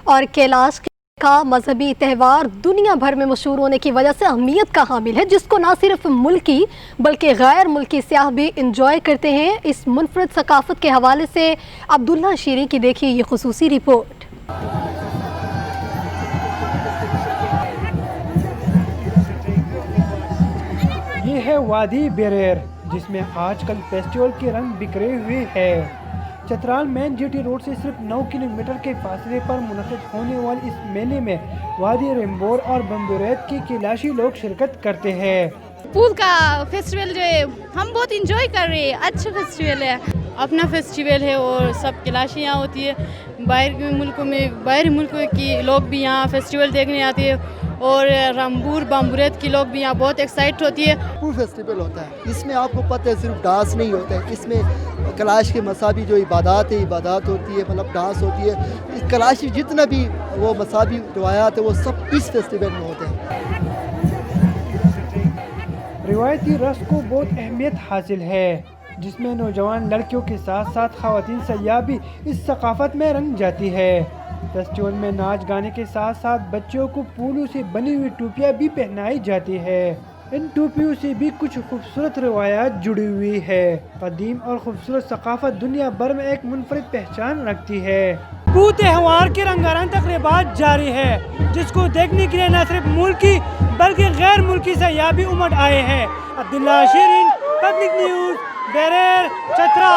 اور کیلاش کا مذہبی تہوار دنیا بھر میں مشہور ہونے کی وجہ سے اہمیت کا حامل ہے، جس کو نہ صرف ملکی بلکہ غیر ملکی سیاح بھی انجوائے کرتے ہیں۔ اس منفرد ثقافت کے حوالے سے عبداللہ شیریں کی دیکھیے یہ خصوصی رپورٹ۔ یہ ہے وادی بیریر، جس میں آج کل فیسٹیول کے رنگ بکھرے ہوئے ہیں۔ چترال مین جی ٹی روڈ سے صرف 9 کلومیٹر کے فاصلے پر منعقد ہونے والے اس میلے میں وادی ریمبور اور بمبوریت کے کیلاشی لوگ شرکت کرتے ہیں۔ پول کا فیسٹیول جو ہے ہم بہت انجوائے کر رہے ہیں، اچھا فیسٹیول ہے، اپنا فیسٹیول ہے اور سب کیلاشی یہاں ہوتی ہے۔ باہر ملکوں کی لوگ بھی یہاں فیسٹیول دیکھنے آتے ہیں اور رامبور بامبوریت کی لوگ بھی یہاں بہت ایکسائٹ ہوتی ہے۔ پول فیسٹیول ہوتا ہے، اس میں آپ کو پتہ ہے صرف ڈانس نہیں ہوتا ہے، اس میں کیلاش کے مذہبی جو عبادات ہوتی ہے، مطلب ڈانس ہوتی ہے۔ کیلاشی جتنا بھی وہ مذہبی روایات ہے وہ سب اس فیسٹیول میں ہوتے ہیں۔ روایتی رقص کو بہت اہمیت حاصل ہے، جس میں نوجوان لڑکیوں کے ساتھ ساتھ خواتین سیاح بھی اس ثقافت میں رنگ جاتی ہے۔ فیسٹیول میں ناچ گانے کے ساتھ ساتھ بچوں کو پھولوں سے بنی ہوئی ٹوپیاں بھی پہنائی جاتی ہے۔ ان ٹوپیوں سے بھی کچھ خوبصورت روایات جڑی ہوئی ہے۔ قدیم اور خوبصورت ثقافت دنیا بھر میں ایک منفرد پہچان رکھتی ہے۔ پو تہوار کے رنگارنگ تقریبات جاری ہے، جس کو دیکھنے کے لیے نہ صرف ملکی بلکہ غیر ملکی سیاح بھی امٹ آئے ہیں۔ عبداللہ شیریں، پبلک نیوز، بیریر، چترال۔